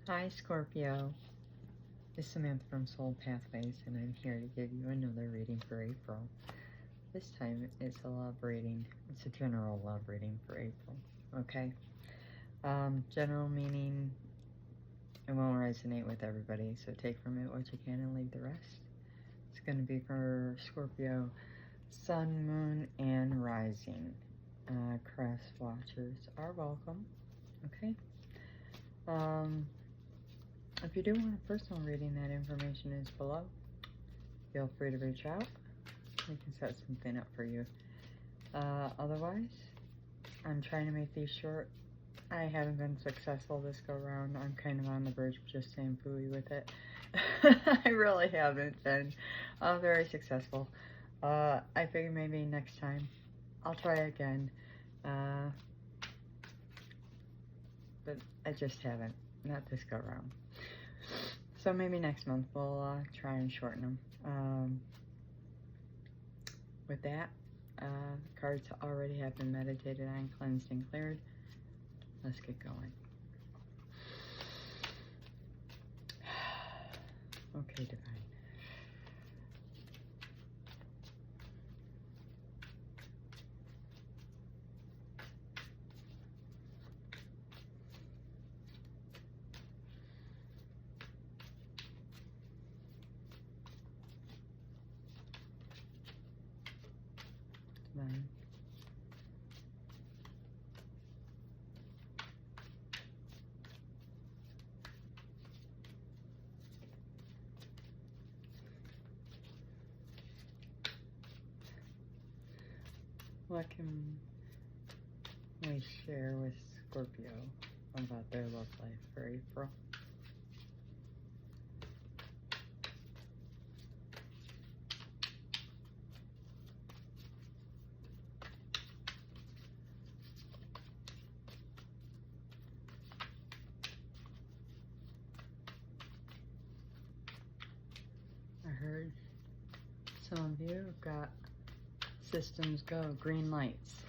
Hi Scorpio, it's Samantha from Soul Pathways, and I'm here to give you another reading for April. This time it's a love reading. It's a general love reading for April, okay? General meaning it won't resonate with everybody, so take from it what you can and leave the rest. It's going to be for Scorpio, Sun, Moon, and Rising. Crest watchers are welcome, okay? If you do want a personal reading, that information is below. Feel free to reach out. We can set something up for you. Otherwise, I'm trying to make these short. I haven't been successful this go round. I'm kind of on the verge of just saying phooey with it. I really haven't been very successful. I figure maybe next time I'll try again. But I just haven't. Not this go round. So maybe next month we'll try and shorten them. With that, cards already have been meditated on, cleansed, and cleared. Let's get going. Okay, Divine. Divine. What can we share with Scorpio about their love life for April? I heard some of you have got systems go, green lights.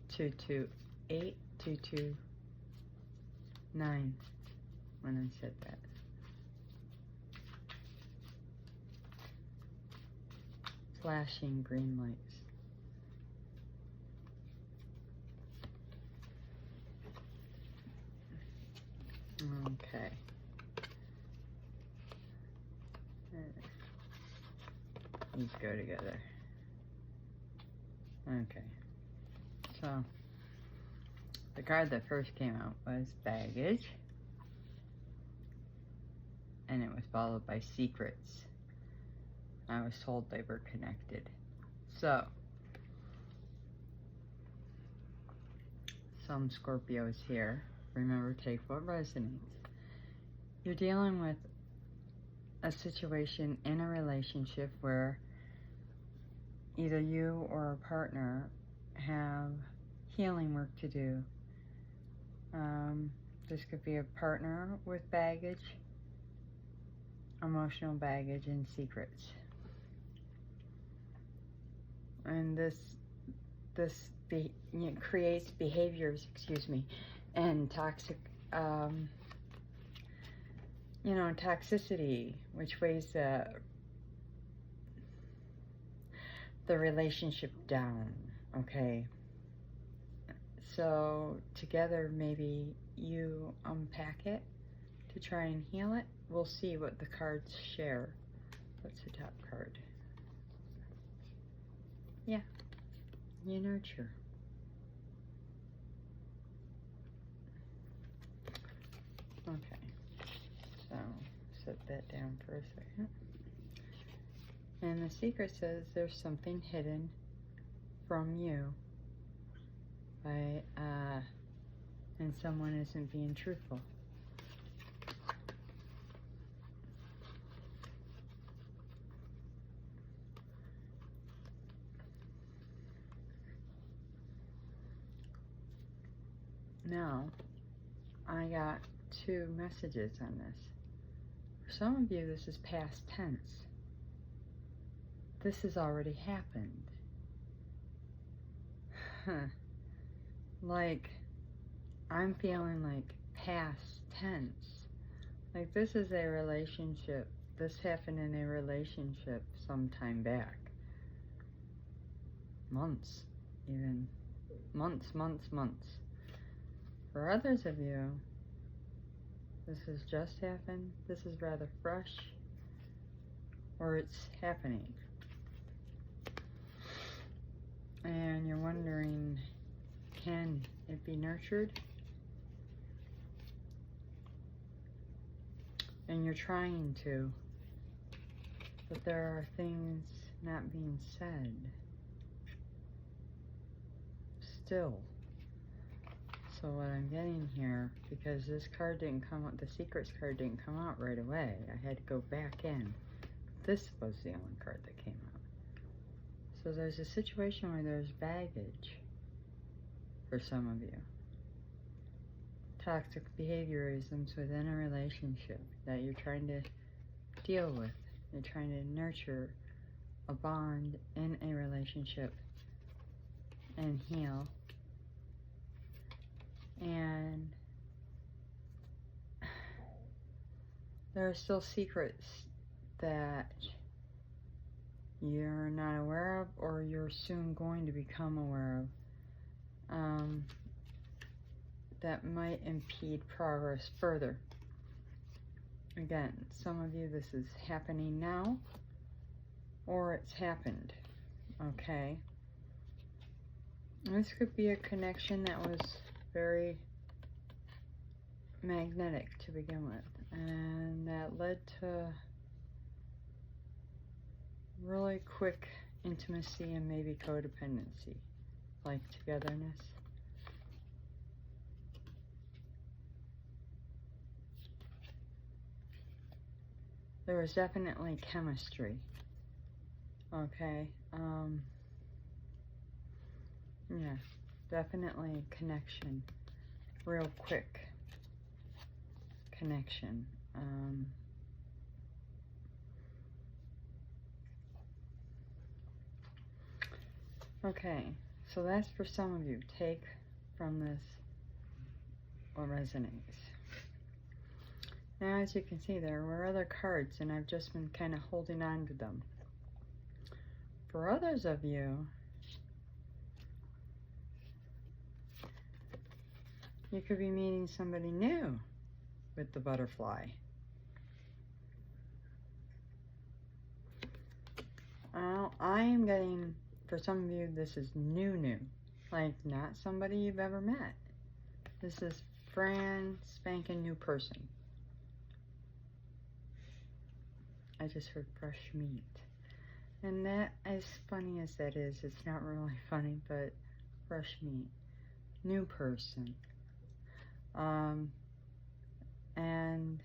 228, 229 when I said that. Flashing green lights. Okay. These go together. Okay. So, the card that first came out was baggage. And it was followed by secrets. I was told they were connected. So, some Scorpios here, remember, take what resonates. You're dealing with a situation in a relationship where either you or a partner have healing work to do. This could be a partner with baggage, emotional baggage, and secrets. And this creates behaviors, and toxic, toxicity, which weighs the relationship down, okay? So together, maybe you unpack it to try and heal it. We'll see what the cards share. What's the top card? Yeah, you nurture. Okay, so set that down for a second. And the secret says there's something hidden from you and someone isn't being truthful. Now, I got two messages on this. For some of you, this is past tense. This has already happened. Like, I'm feeling like past tense. Like this is a relationship. This happened in a relationship some time back. Months, even. Months. For others of you, this has just happened. This is rather fresh, or it's happening. And you're wondering, can it be nurtured? And you're trying to, but there are things not being said. Still. So what I'm getting here, because this card didn't come out, the secrets card didn't come out right away. I had to go back in. This was the only card that came out. So there's a situation where there's baggage for some of you. Toxic behaviorisms within a relationship that you're trying to deal with. You're trying to nurture a bond in a relationship and heal. And there are still secrets that you're not aware of, or you're soon going to become aware of, that might impede progress further. Again, some of you, this is happening now, or it's happened, okay? This could be a connection that was very magnetic to begin with, and that led to really quick intimacy and maybe codependency, like togetherness. There was definitely chemistry, okay? Yeah, definitely connection, real quick connection. Okay, so that's for some of you. Take from this what resonates. Now, as you can see, there were other cards, and I've just been kind of holding on to them. For others of you, you could be meeting somebody new with the butterfly. I am getting, for some of you, this is new. Like, not somebody you've ever met. This is brand spanking new person. I just heard fresh meat. And that, as funny as that is, it's not really funny, but fresh meat. New person. And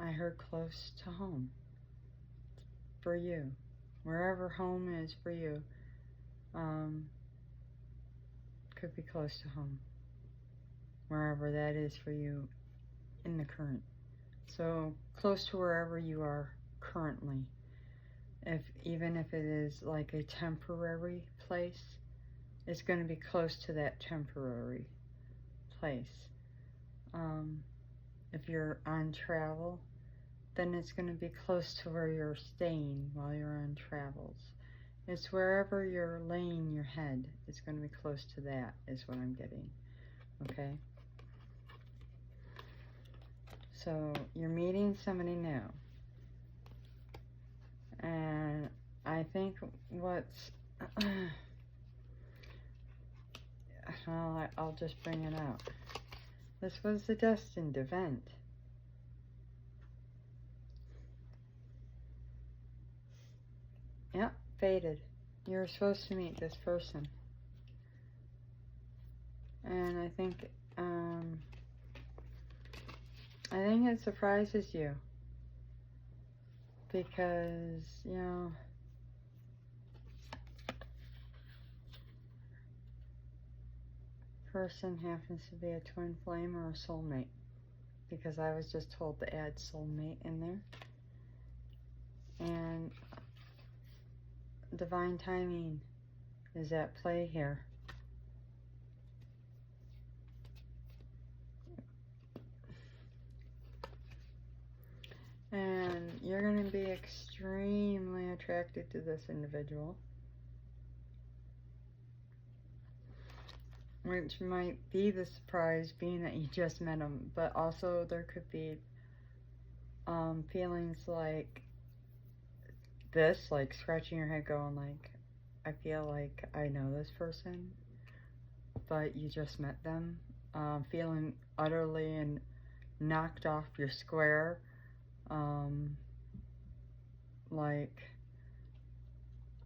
I heard close to home for you. Wherever home is for you, could be close to home. Wherever that is for you in the current. So close to wherever you are currently. Even if it is like a temporary place, it's going to be close to that temporary place. If you're on travel, then it's going to be close to where you're staying while you're on travels. It's wherever you're laying your head, it's going to be close to that, is what I'm getting. Okay? So you're meeting somebody new. And I think what's... I'll just bring it out. This was the destined event. Yep, fated. You were supposed to meet this person. And I think it surprises you. Because, you know, person happens to be a twin flame or a soulmate, because I was just told to add soulmate in there. And divine timing is at play here. And you're going to be extremely attracted to this individual, which might be the surprise being that you just met him, but also there could be feelings like this, like scratching your head going like, I feel like I know this person, but you just met them, feeling utterly and knocked off your square, like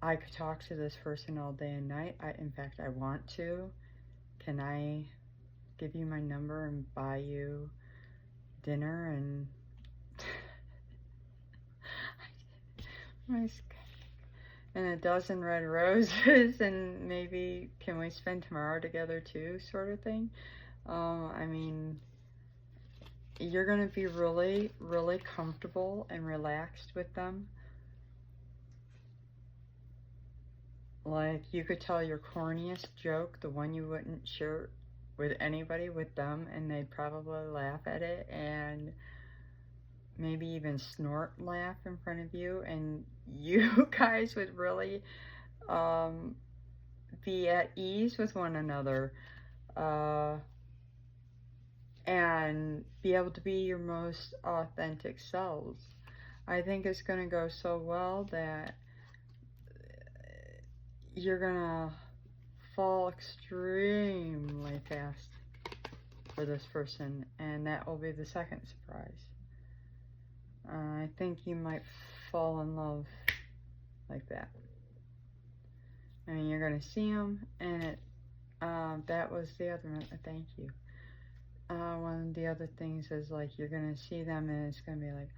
I could talk to this person all day and night. In fact, I want to. Can I give you my number and buy you dinner and and a dozen red roses, and maybe can we spend tomorrow together too, sort of thing. I mean, you're going to be really, really comfortable and relaxed with them. Like, you could tell your corniest joke, the one you wouldn't share with anybody, with them, and they'd probably laugh at it and maybe even snort laugh in front of you, and you guys would really be at ease with one another, and be able to be your most authentic selves. I think it's going to go so well that you're going to fall extremely fast for this person, and that will be the second surprise. I think you might fall in love like that. I mean, you're going to see them, and that was the other one. Thank you. One of the other things is like you're going to see them, and it's going to be like,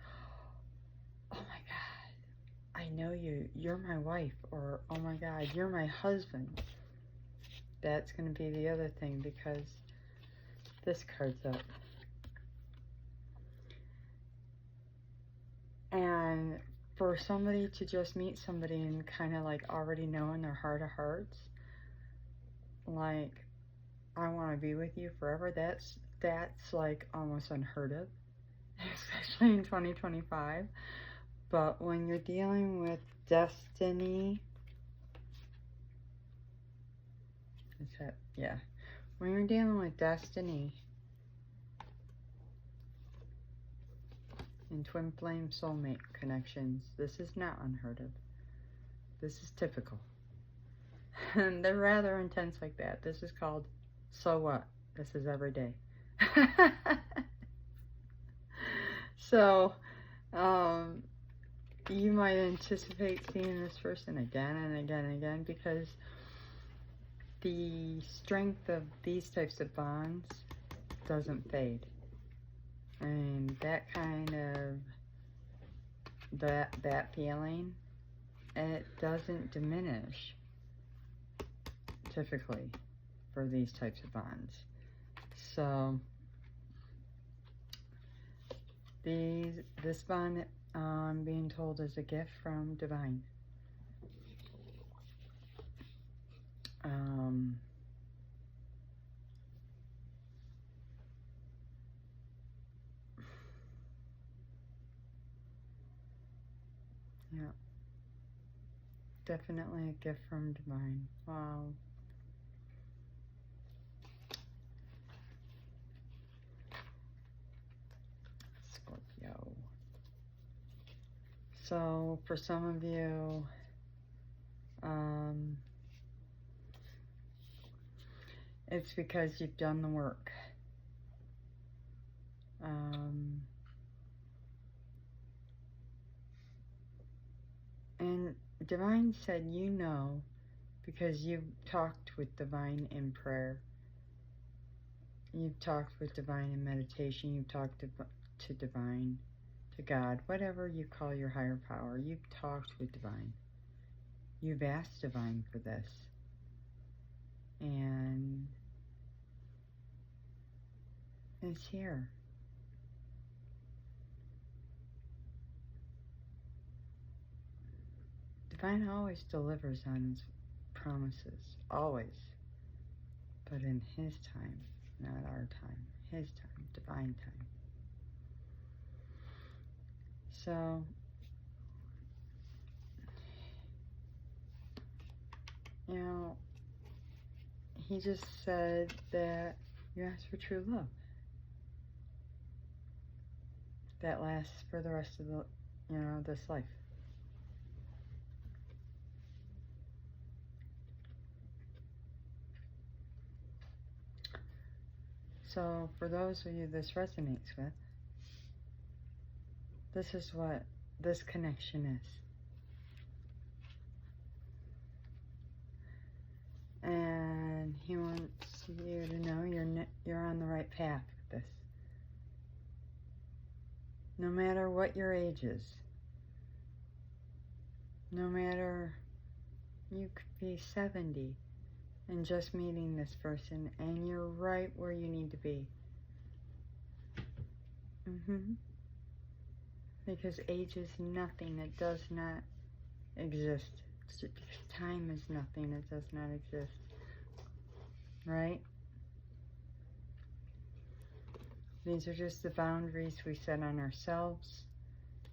oh my God, I know you. You're my wife, or oh my God, you're my husband. That's going to be the other thing, because this card's up. And for somebody to just meet somebody and kind of like already know in their heart of hearts, like, I want to be with you forever, that's like almost unheard of, especially in 2025. But when you're dealing with destiny, when you're dealing with destiny and twin flame soulmate connections, this is not unheard of. This is typical. And they're rather intense like that. This is called So What? This is every day. So, you might anticipate seeing this person again and again and again, because the strength of these types of bonds doesn't fade. And that kind of, that feeling, it doesn't diminish typically for these types of bonds. So this bond, I'm being told, is a gift from Divine. Yeah, definitely a gift from Divine. Wow. Scorpio. So for some of you, it's because you've done the work. And Divine said, you know, because you've talked with Divine in prayer. You've talked with Divine in meditation. You've talked to Divine, to God, whatever you call your higher power. You've talked with Divine. You've asked Divine for this. And it's here. Divine always delivers on his promises, always. But in his time, not our time. His time, Divine time. So, you know, he just said that you asked for true love that lasts for the rest of the, you know, this life. So, for those of you this resonates with, this is what this connection is. And he wants you to know you're on the right path with this. No matter what your age is, no matter, you could be 70 and just meeting this person, and you're right where you need to be. Because age is nothing. It does not exist. Time is nothing. It does not exist. Right? These are just the boundaries we set on ourselves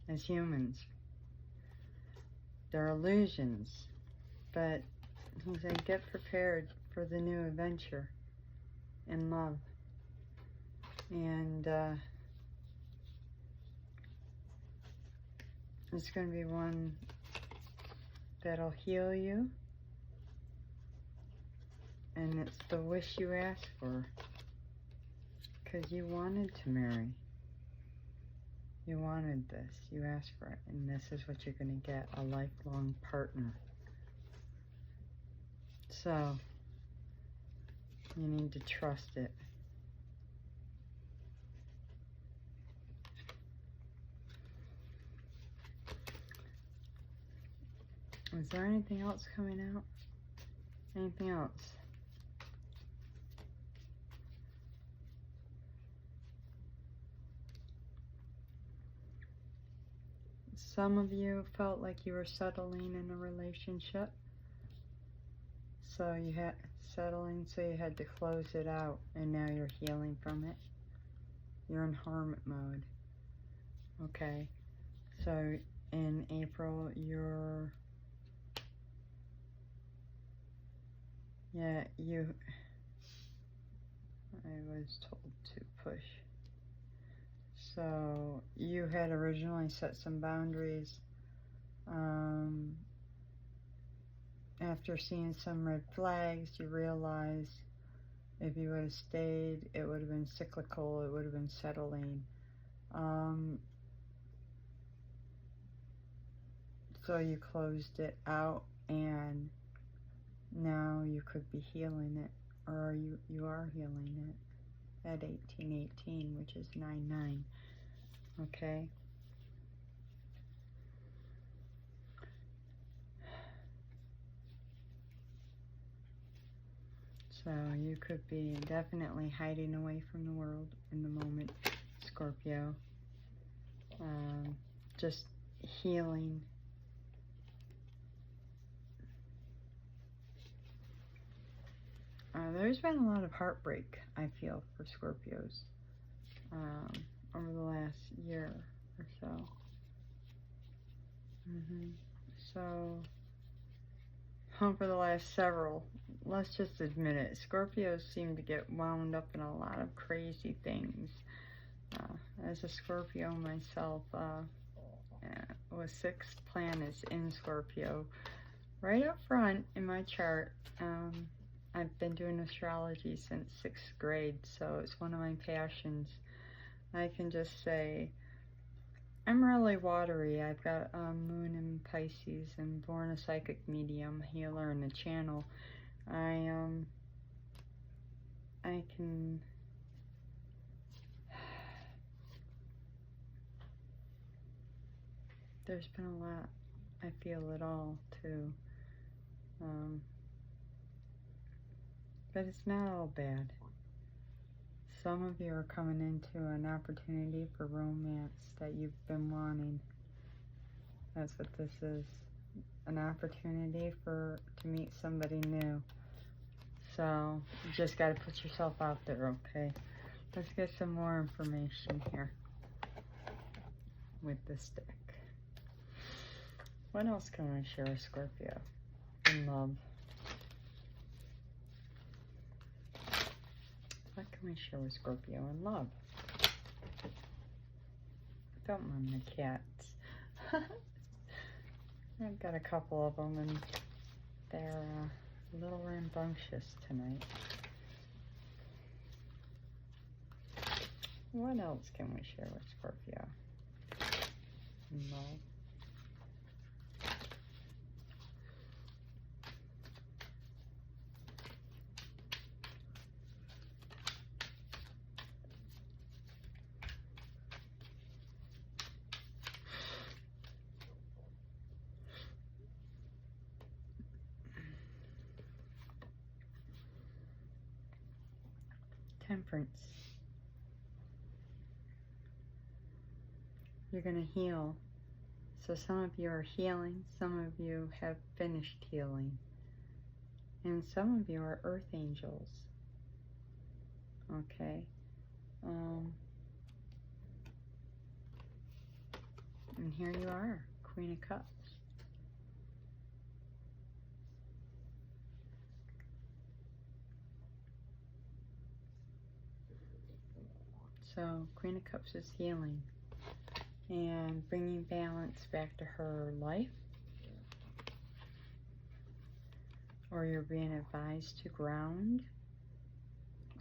as humans. They're illusions, but he said, get prepared for the new adventure in love. And it's going to be one that'll heal you. And it's the wish you asked for. Because you wanted to marry. You wanted this. You asked for it. And this is what you're going to get, a lifelong partner. So, you need to trust it. Is there anything else coming out? Anything else? Some of you felt like you were settling in a relationship. So you had settling, so you had to close it out, and now you're healing from it. You're in hermit mode. Okay. So in April, I was told to push. So you had originally set some boundaries. After seeing some red flags, you realized if you would have stayed, it would have been cyclical, it would have been settling. So you closed it out, and now you could be healing it, or you are healing it at 1818, which is 9/9. Okay? So you could be definitely hiding away from the world in the moment, Scorpio. Just healing. There's been a lot of heartbreak, I feel, for Scorpios over the last year or so. So, over the last several, let's just admit it, Scorpios seem to get wound up in a lot of crazy things. As a Scorpio myself, with 6th planets in Scorpio, right up front in my chart. I've been doing astrology since 6th grade, so it's one of my passions. I can just say, I'm really watery. I've got moon in Pisces and born a psychic medium, healer, and a channel. I can... There's been a lot, I feel it all, too. But it's not all bad. Some of you are coming into an opportunity for romance that you've been wanting. That's what this is. An opportunity to meet somebody new. So, you just got to put yourself out there, okay? Let's get some more information here with this deck. What else can I share with Scorpio in love? What can we share with Scorpio in love? Don't mind the cats. I've got a couple of them and they're a little rambunctious tonight. What else can we share with Scorpio in love? Temperance. You're going to heal. So some of you are healing, some of you have finished healing, and some of you are earth angels. Okay. And here you are, Queen of Cups. So Queen of Cups is healing and bringing balance back to her life, or you're being advised to ground.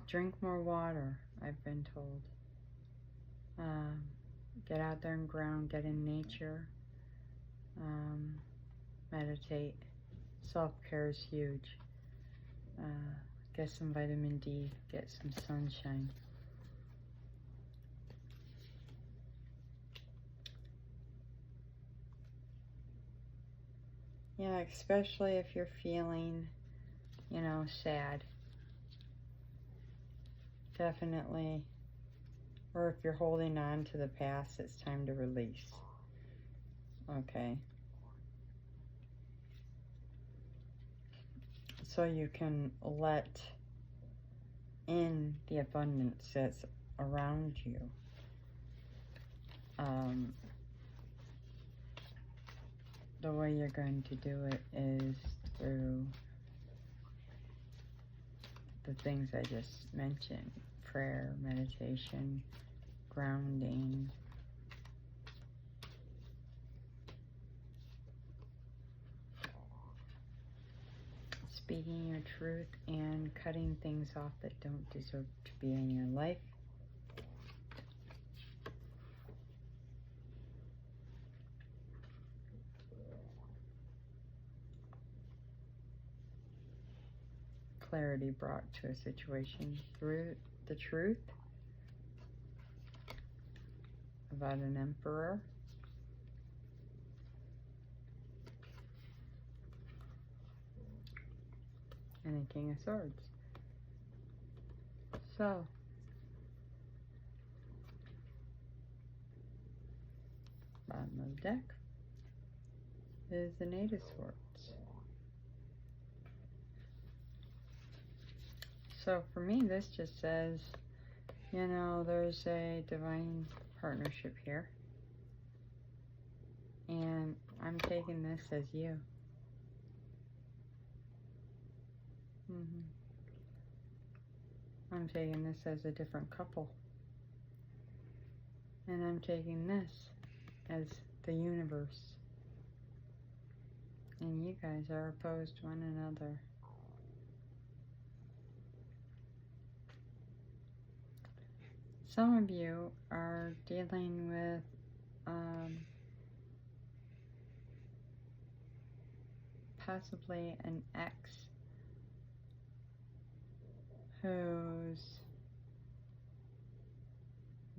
Drink more water, I've been told. Get out there and ground, get in nature, meditate. Self-care is huge. Get some vitamin D, get some sunshine. Yeah, especially if you're feeling, you know, sad. Definitely. Or if you're holding on to the past, it's time to release. Okay. So you can let in the abundance that's around you. The way you're going to do it is through the things I just mentioned: prayer, meditation, grounding, speaking your truth, and cutting things off that don't deserve to be in your life. Clarity brought to a situation through the truth about an emperor. And a King of Swords. So, bottom of the deck is the Eight of Swords. So for me, this just says, you know, there's a divine partnership here. And I'm taking this as you. I'm taking this as a different couple. And I'm taking this as the universe. And you guys are opposed to one another. Some of you are dealing with possibly an ex whose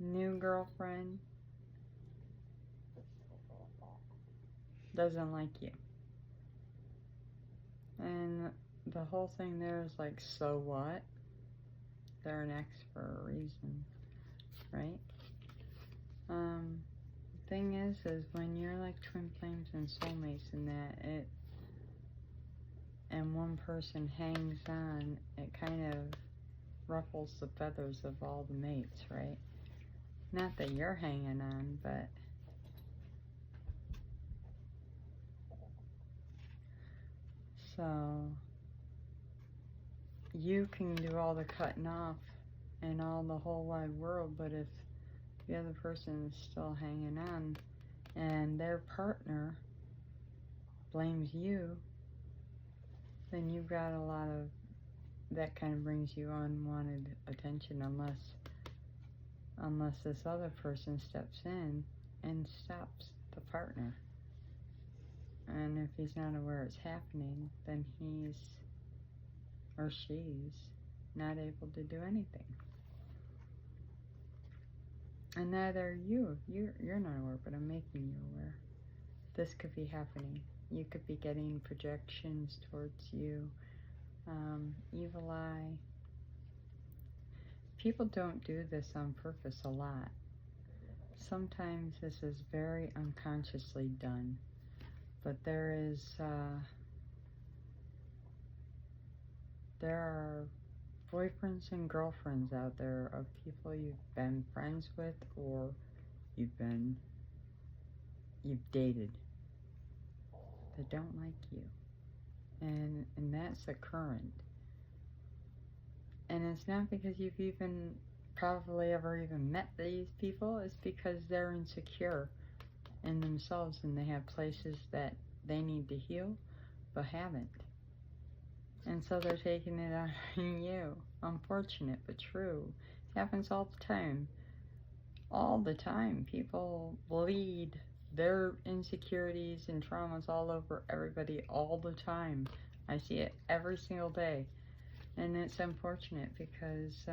new girlfriend doesn't like you. And the whole thing there is like, so what? They're an ex for a reason, right? Thing is when you're like twin flames and soulmates and that, and one person hangs on, it kind of ruffles the feathers of all the mates, right? Not that you're hanging on, but So you can do all the cutting off in all the whole wide world, but if the other person is still hanging on and their partner blames you, then you've got a lot of, that kind of brings you unwanted attention, unless this other person steps in and stops the partner. And if he's not aware it's happening, then he's or she's not able to do anything. And neither are you. You're not aware, but I'm making you aware. This could be happening. You could be getting projections towards you. Evil eye. People don't do this on purpose a lot. Sometimes this is very unconsciously done. But there are boyfriends and girlfriends out there of people you've been friends with or you've dated that don't like you. And that's a current. And it's not because you've even probably ever even met these people. It's because they're insecure in themselves and they have places that they need to heal but haven't. And so they're taking it out on you. Unfortunate but true. Happens all the time. All the time. People bleed their insecurities and traumas all over everybody all the time. I see it every single day. And it's unfortunate because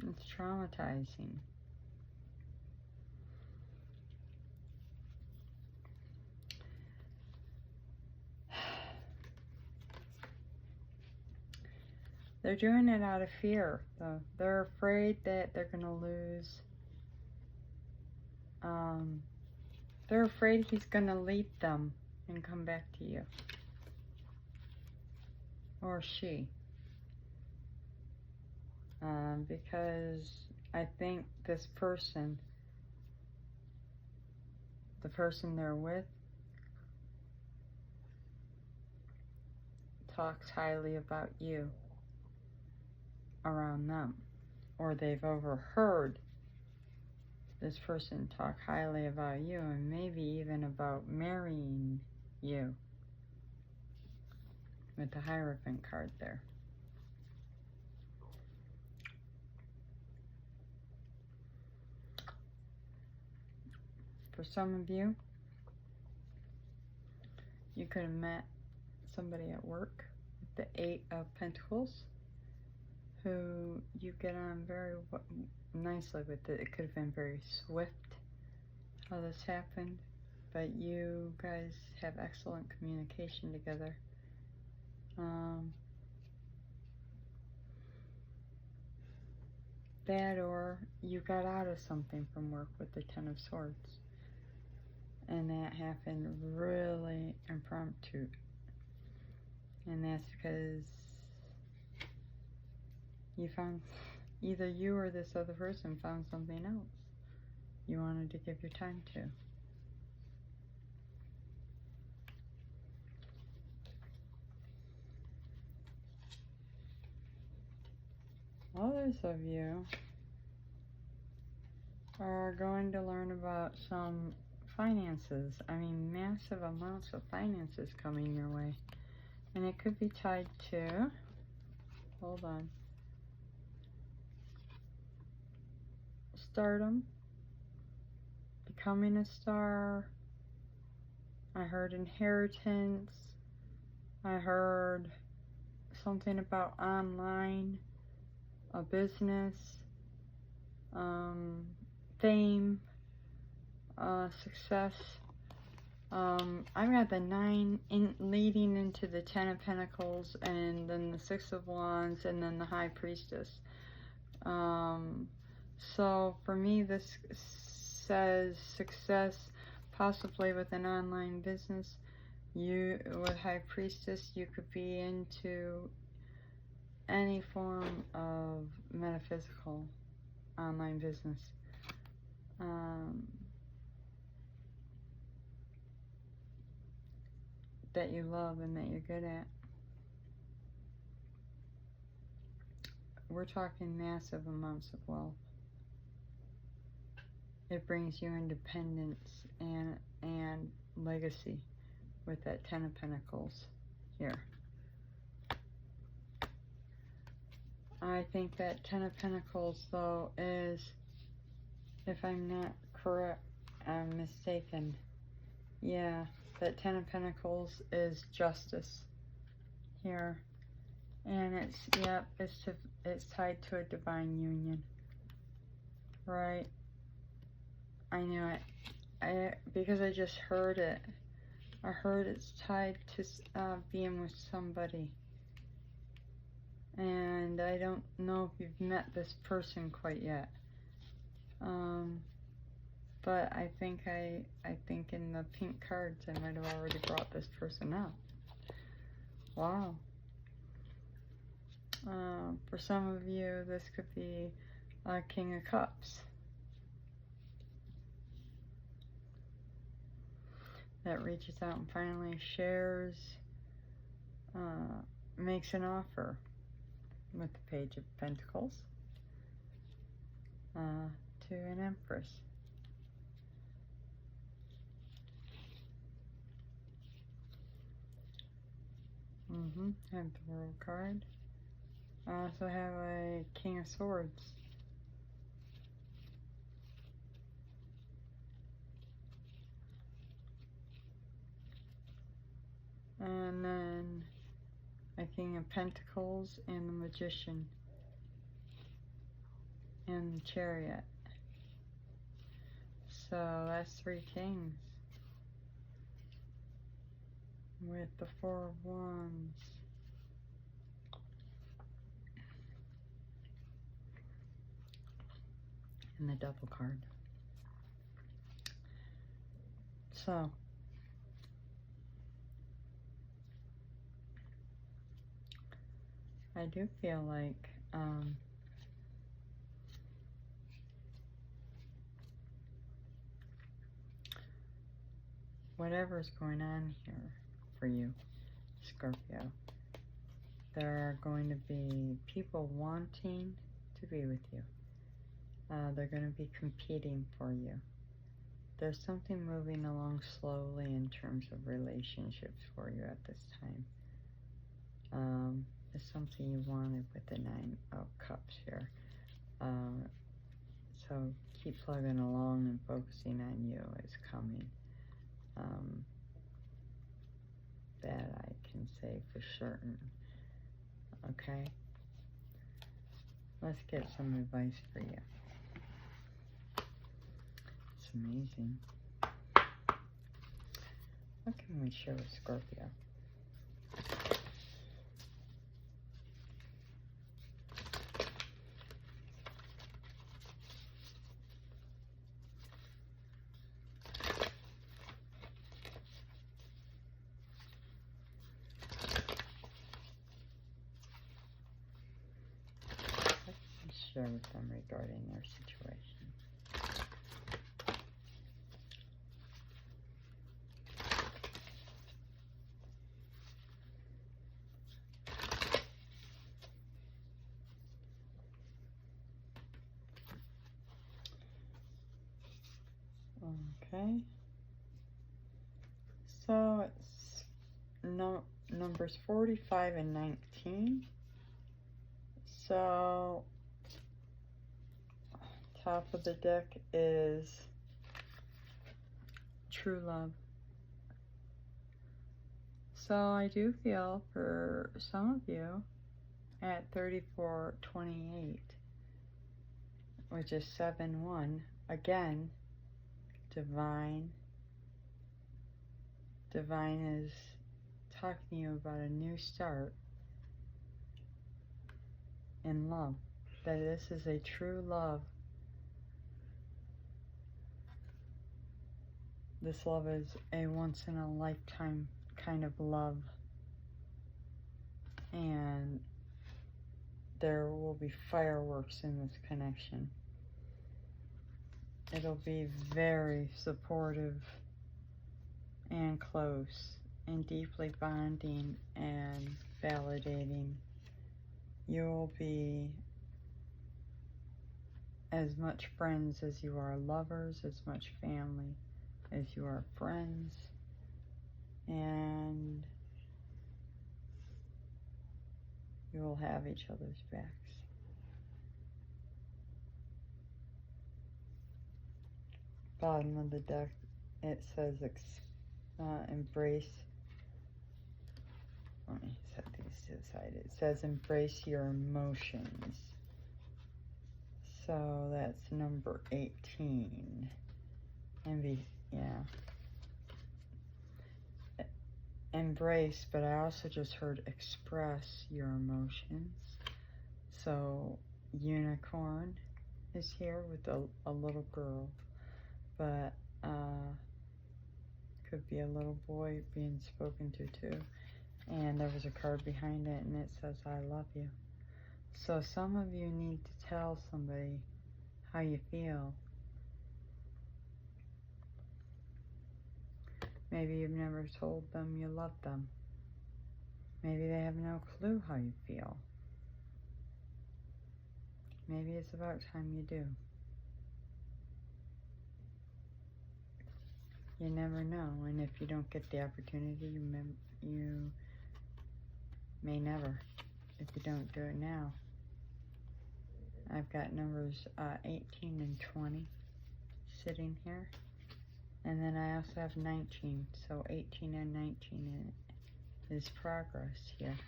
it's traumatizing. They're doing it out of fear, though. They're afraid that they're going to lose. They're afraid he's going to leave them and come back to you. Or she. Because I think this person, the person they're with, talks highly about you around them, or they've overheard this person talk highly about you and maybe even about marrying you with the Hierophant card there. For some of you, you could have met somebody at work with the 8 of Pentacles who you get on very nicely with. It could have been very swift how this happened, but you guys have excellent communication together. That, or you got out of something from work with the 10 of Swords, and that happened really impromptu, and that's because you found, either you or this other person found something else you wanted to give your time to. Others of you are going to learn about some finances. I mean, massive amounts of finances coming your way. And it could be tied to, hold on, stardom, becoming a star. I heard inheritance. I heard something about online, a business, fame, success. I've got the 9 leading into the 10 of Pentacles, and then the 6 of Wands, and then the High Priestess. So for me, this says success, possibly with an online business. You, with High Priestess, you could be into any form of metaphysical online business. that you love and that you're good at. We're talking massive amounts of wealth. It brings you independence and legacy with that Ten of Pentacles here. I think that Ten of Pentacles, though, is, if I'm not correct, I'm mistaken. Yeah, that Ten of Pentacles is justice here. And it's, yep, it's tied to a divine union. Right. I knew it. Because I just heard it. I heard it's tied to being with somebody. And I don't know if you've met this person quite yet. But I think in the pink cards I might have already brought this person up. Wow. For some of you, this could be a King of Cups. That reaches out and finally shares, makes an offer with the Page of Pentacles to an Empress. I have the World card. I also have a King of Swords. And then a King of Pentacles and the Magician and the Chariot. So that's 3 kings. With the 4 of Wands. And the Devil card. So, I do feel like whatever's going on here for you, Scorpio, there are going to be people wanting to be with you. They're going to be competing for you. There's something moving along slowly in terms of relationships for you at this time. It's something you wanted with the 9 of Cups here. So keep plugging along and focusing on you. It's coming. That I can say for certain. Okay? Let's get some advice for you. It's amazing. What can we share with Scorpio? Share with them regarding their situation. Okay. So it's numbers 45 and 19. So top of the deck is true love. So I do feel for some of you at 3428, which is 7-1, again, divine is talking to you about a new start in love, that this is a true love. This love is a once-in-a-lifetime kind of love. And there will be fireworks in this connection. It'll be very supportive and close and deeply bonding and validating. You'll be as much friends as you are lovers, as much family as you are friends, and you will have each other's backs. Bottom of the deck, it says embrace. Let me set these to the side. It says embrace your emotions. So that's number 18. Embrace, but I also just heard express your emotions. So unicorn is here with a little girl, but could be a little boy being spoken to too. And there was a card behind it, and it says I love you. So some of you need to tell somebody how you feel. Maybe you've never told them you love them. Maybe they have no clue how you feel. Maybe it's about time you do. You never know, and if you don't get the opportunity, you may never, if you don't do it now. I've got numbers 18 and 20 sitting here. And then I also have 19. So 18 and 19 is progress here.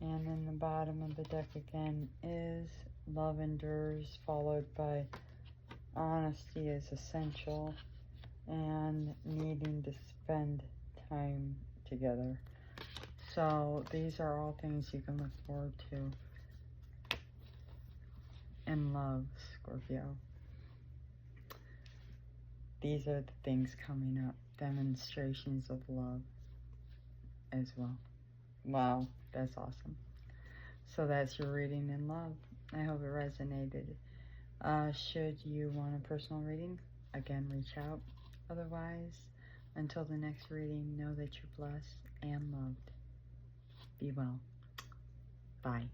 And then the bottom of the deck again is love endures, followed by honesty is essential, and needing to spend time together. So these are all things you can look forward to in love, Scorpio. These are the things coming up, demonstrations of love as well. Wow, that's awesome. So that's your reading in love. I hope it resonated. Should you want a personal reading, again, reach out. Otherwise, until the next reading, know that you're blessed and loved. Be well. Bye.